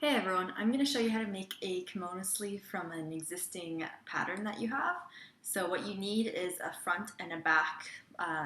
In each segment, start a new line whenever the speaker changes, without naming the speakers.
Hey everyone, I'm going to show you how to make a kimono sleeve from an existing pattern that you have. So what you need is a front and a back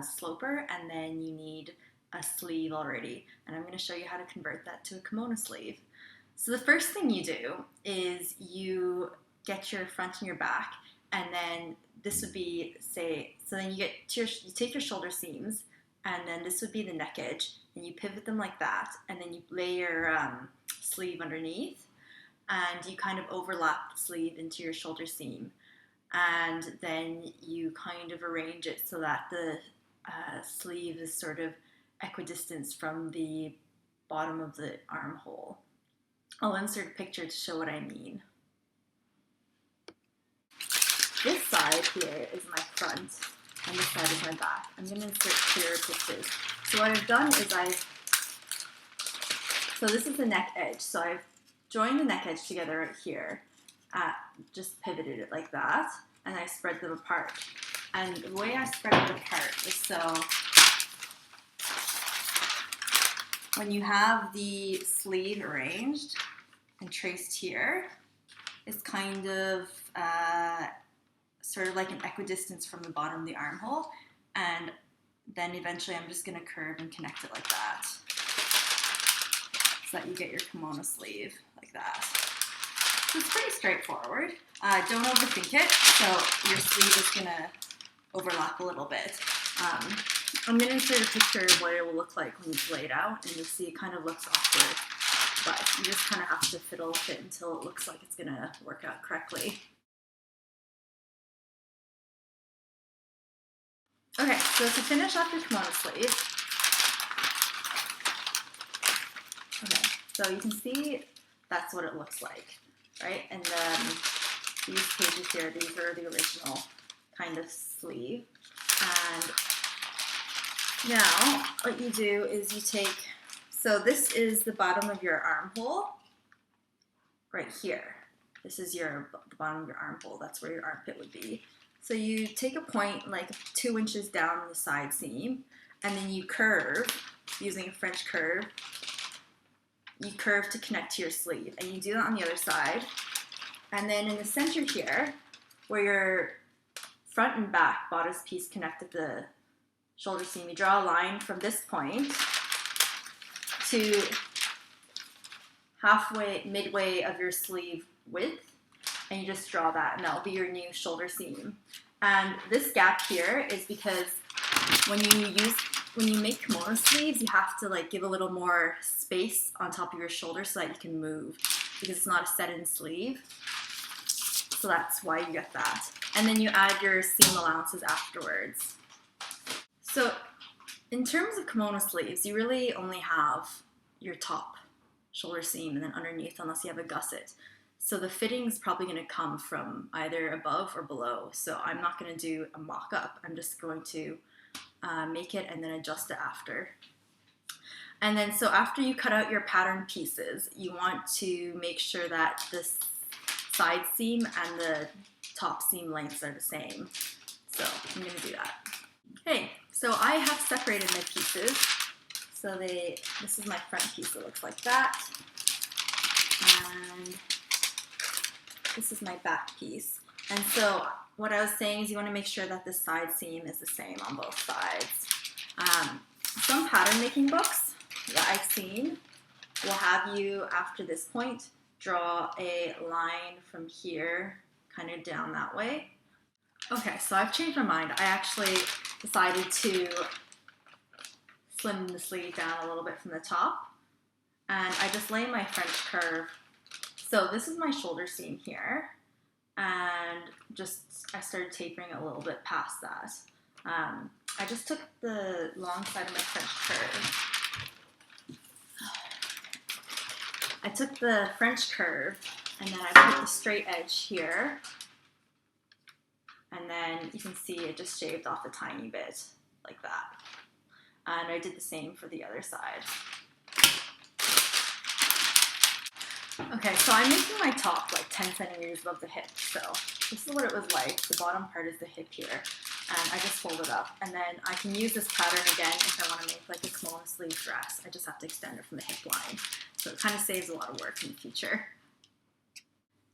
sloper, and then you need a sleeve already. And I'm going to show you how to convert that to a kimono sleeve. So the first thing you do is you get your front and your back, and then this would be, so then you take your shoulder seams, and then this would be the neck edge, and you pivot them like that, and then you lay your sleeve underneath, and you kind of overlap the sleeve into your shoulder seam, and then you kind of arrange it so that the sleeve is sort of equidistant from the bottom of the armhole. I'll insert a picture to show what I mean. This side here is my front, and this side is my back. I'm going to insert clearer pictures. So what I've done is so this is the neck edge. So I've joined the neck edge together right here, just pivoted it like that, and I spread them apart. And the way I spread it apart is so when you have the sleeve arranged and traced here, it's kind of sort of like an equidistance from the bottom of the armhole, and then eventually I'm just going to curve and connect it like that, so that you get your kimono sleeve like that. So it's pretty straightforward. Don't overthink it, so your sleeve is going to overlap a little bit. I'm going to insert a picture of what it will look like when it's laid out, and you'll see it kind of looks awkward, but you just kind of have to fiddle with it until it looks like it's going to work out correctly. Okay, so to finish off your kimono sleeve, okay, so you can see that's what it looks like, right? And then these pages here, these are the original kind of sleeve. And now what you do is you take, so this is the bottom of your armhole right here. This is the bottom of your armhole. That's where your armpit would be. So you take a point like 2 inches down the side seam, and then you curve using a French curve. You curve to connect to your sleeve, and you do that on the other side. And then in the center here, where your front and back bodice piece connect at the shoulder seam, you draw a line from this point to midway of your sleeve width, and you just draw that, and that'll be your new shoulder seam. And this gap here is because when you make kimono sleeves, you have to like give a little more space on top of your shoulder so that you can move, because it's not a set-in sleeve. So that's why you get that. And then you add your seam allowances afterwards. So in terms of kimono sleeves, you really only have your top shoulder seam and then underneath, unless you have a gusset. So the fitting is probably going to come from either above or below. So I'm not going to do a mock-up. I'm just going to make it and then adjust it after. And then so after you cut out your pattern pieces, you want to make sure that the side seam and the top seam lengths are the same. So I'm going to do that. Okay, so I have separated my pieces. So this is my front piece that looks like that. And this is my back piece. And so what I was saying is you want to make sure that the side seam is the same on both sides. Some pattern making books that I've seen will have you, after this point, draw a line from here kind of down that way. Okay, so I've changed my mind. I actually decided to slim the sleeve down a little bit from the top, and I just lay my French curve. So this is my shoulder seam here, and I started tapering a little bit past that. I just took the long side of my French curve. I took the French curve, and then I put the straight edge here, and then you can see it just shaved off a tiny bit, like that. And I did the same for the other side. Okay, so I'm making my top like 10 centimeters above the hip. So this is what it was like. The bottom part is the hip here. And I just fold it up. And then I can use this pattern again if I want to make like a kimono sleeve dress. I just have to extend it from the hip line. So it kind of saves a lot of work in the future.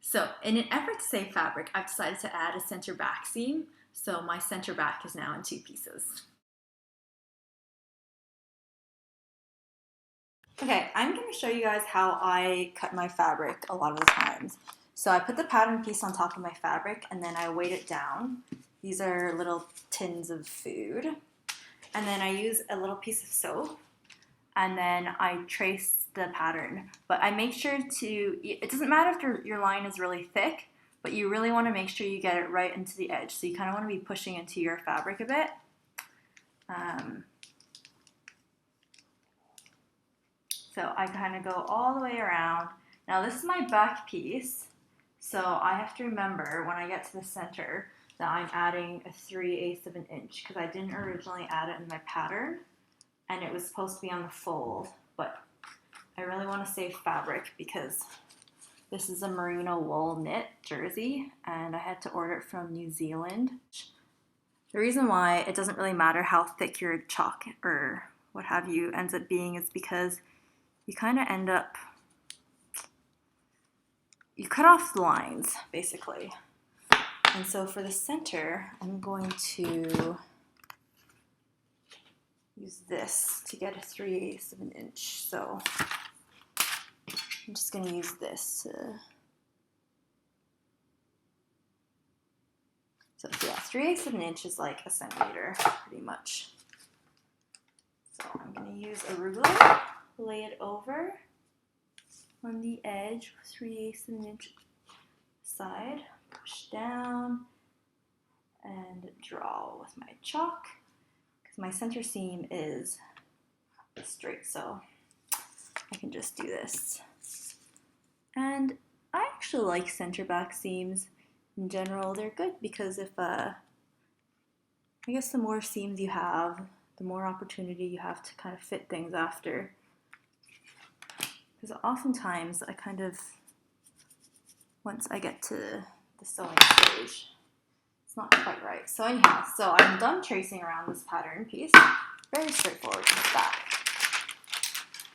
So in an effort to save fabric, I've decided to add a center back seam. So my center back is now in 2 pieces. Okay, I'm going to show you guys how I cut my fabric a lot of the times. So I put the pattern piece on top of my fabric and then I weight it down. These are little tins of food. And then I use a little piece of soap and then I trace the pattern. But I make sure to, it doesn't matter if your line is really thick, but you really want to make sure you get it right into the edge. So you kind of want to be pushing into your fabric a bit. So I kind of go all the way around. Now this is my back piece, so I have to remember when I get to the center that I'm adding a 3/8 of an inch because I didn't originally add it in my pattern and it was supposed to be on the fold, but I really want to save fabric because this is a merino wool knit jersey and I had to order it from New Zealand. The reason why it doesn't really matter how thick your chalk or what have you ends up being is because you kind of end up, you cut off the lines, basically. And so for the center, I'm going to use this to get a 3/8 of an inch. So I'm just going to use this to, so yeah, 3/8 of an inch is like a centimeter, pretty much. So I'm going to use a ruler. Lay it over on the edge, 3/8 of an inch side, push down, and draw with my chalk, because my center seam is straight, so I can just do this. And I actually like center back seams in general. They're good because if, I guess the more seams you have, the more opportunity you have to kind of fit things after. Because oftentimes I kind of, once I get to the sewing stage, it's not quite right. So anyhow, so I'm done tracing around this pattern piece. Very straightforward with that.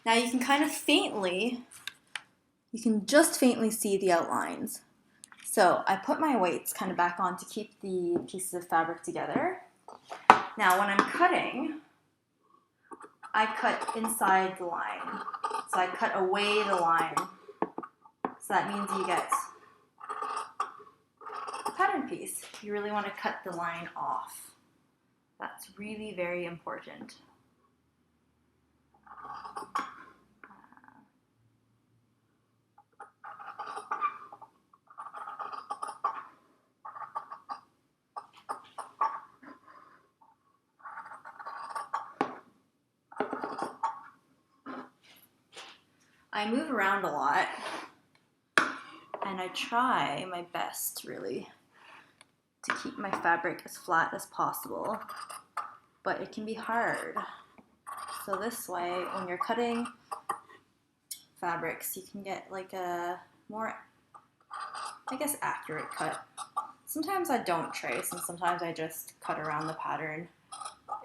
Now you can kind of faintly, you can just faintly see the outlines. So I put my weights kind of back on to keep the pieces of fabric together. Now when I'm cutting, I cut inside the line. So I cut away the line. So that means you get the pattern piece. You really want to cut the line off. That's really very important. I move around a lot, and I try my best, really, to keep my fabric as flat as possible, but it can be hard. So this way, when you're cutting fabrics, you can get like a more, I guess, accurate cut. Sometimes I don't trace, and sometimes I just cut around the pattern.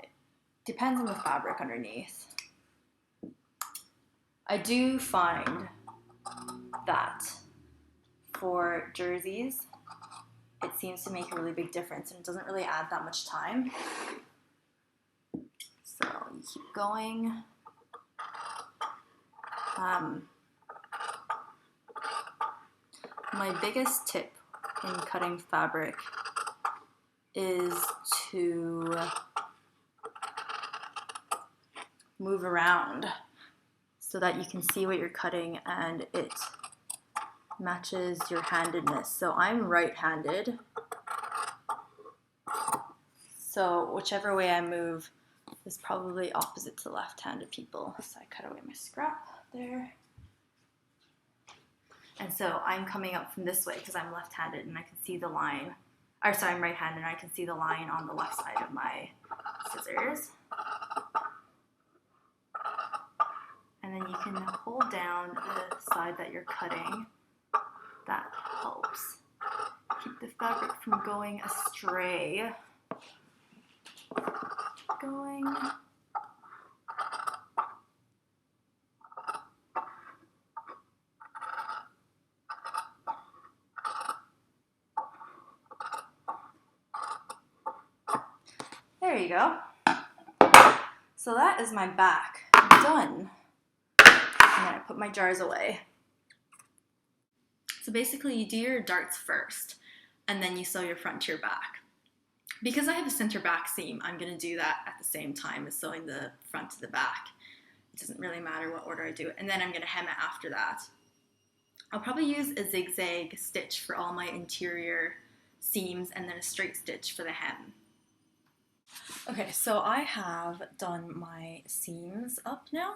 It depends on the fabric underneath. I do find that for jerseys, it seems to make a really big difference and it doesn't really add that much time. So you keep going. My biggest tip in cutting fabric is to move around so that you can see what you're cutting and it matches your handedness. So I'm right-handed, so whichever way I move is probably opposite to left-handed people. So I cut away my scrap there. And so I'm coming up from this way because I'm left-handed and I can see the line, or sorry, I'm right-handed and I can see the line on the left side of my scissors. And then you can hold down the side that you're cutting. That helps keep the fabric from going astray. Going. There you go. So that is my back done. I'm gonna put my jars away. So basically you do your darts first and then you sew your front to your back. Because I have a center back seam, I'm gonna do that at the same time as sewing the front to the back. It doesn't really matter what order I do it. And then I'm gonna hem it after that. I'll probably use a zigzag stitch for all my interior seams and then a straight stitch for the hem. Okay, so I have done my seams up now,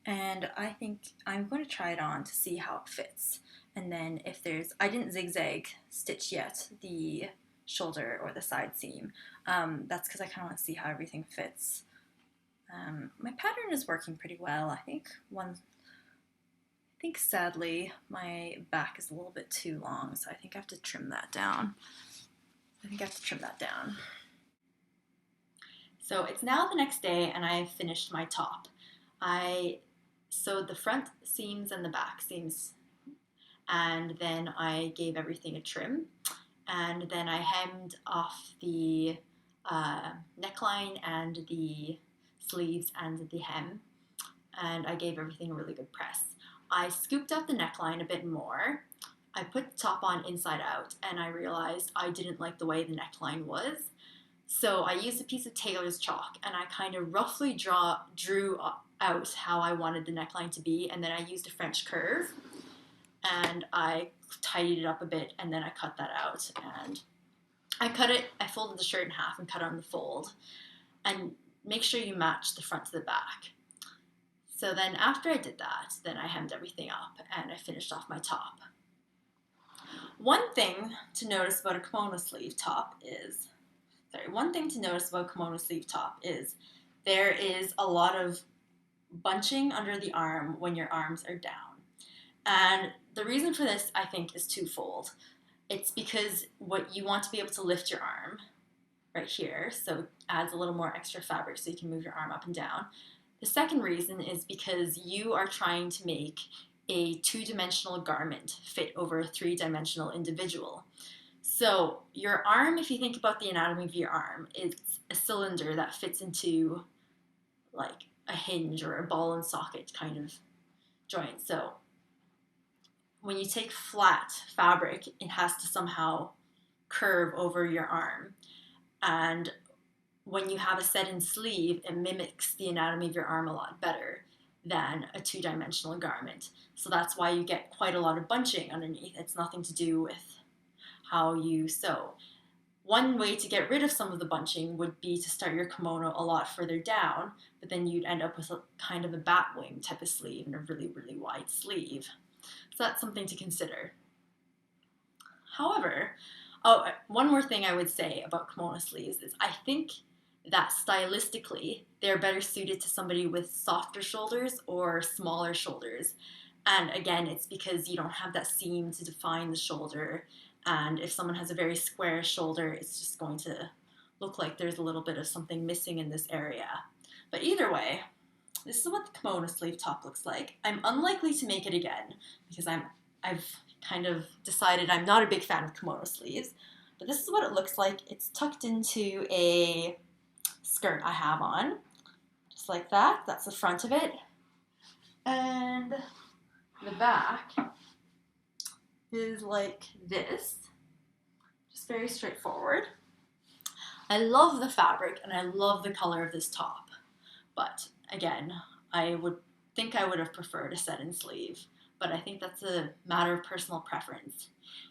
and I think I'm going to try it on to see how it fits. And then if there's, I didn't zigzag stitch yet the shoulder or the side seam. That's because I kind of want to see how everything fits. My pattern is working pretty well. I think sadly my back is a little bit too long, so I think I have to trim that down. So it's now the next day and I've finished my top. I sewed the front seams and the back seams, and then I gave everything a trim, and then I hemmed off the neckline and the sleeves and the hem, and I gave everything a really good press. I scooped out the neckline a bit more. I put the top on inside out, and I realized I didn't like the way the neckline was. So I used a piece of tailor's chalk and I kind of roughly drew out how I wanted the neckline to be, and then I used a French curve and I tidied it up a bit, and then I cut that out, and I folded the shirt in half and cut on the fold, and make sure you match the front to the back. So then after I did that, then I hemmed everything up and I finished off my top. One thing to notice about kimono sleeve top is there is a lot of bunching under the arm when your arms are down. And the reason for this, I think, is twofold. It's because what you want to be able to lift your arm right here, so it adds a little more extra fabric so you can move your arm up and down. The second reason is because you are trying to make a two-dimensional garment fit over a three-dimensional individual. So your arm, if you think about the anatomy of your arm, it's a cylinder that fits into like a hinge or a ball and socket kind of joint. So when you take flat fabric, it has to somehow curve over your arm. And when you have a set-in sleeve, it mimics the anatomy of your arm a lot better than a two-dimensional garment. So that's why you get quite a lot of bunching underneath. It's nothing to do with how you sew. One way to get rid of some of the bunching would be to start your kimono a lot further down, but then you'd end up with a kind of a bat wing type of sleeve and a really, really wide sleeve. So that's something to consider. However, one more thing I would say about kimono sleeves is I think that stylistically they're better suited to somebody with softer shoulders or smaller shoulders. And again, it's because you don't have that seam to define the shoulder. And if someone has a very square shoulder, it's just going to look like there's a little bit of something missing in this area. But either way, this is what the kimono sleeve top looks like. I'm unlikely to make it again because I've kind of decided I'm not a big fan of kimono sleeves. But this is what it looks like. It's tucked into a skirt I have on, just like that. That's the front of it. And the back is like this, just very straightforward. I love the fabric and I love the color of this top, but again, I would have preferred a set-in sleeve, but I think that's a matter of personal preference.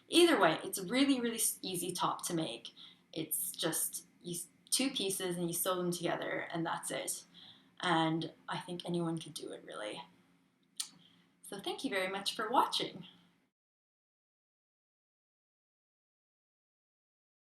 Either way, it's a really, really easy top to make. It's just two pieces and you sew them together and that's it. And I think anyone could do it, really. So thank you very much for watching.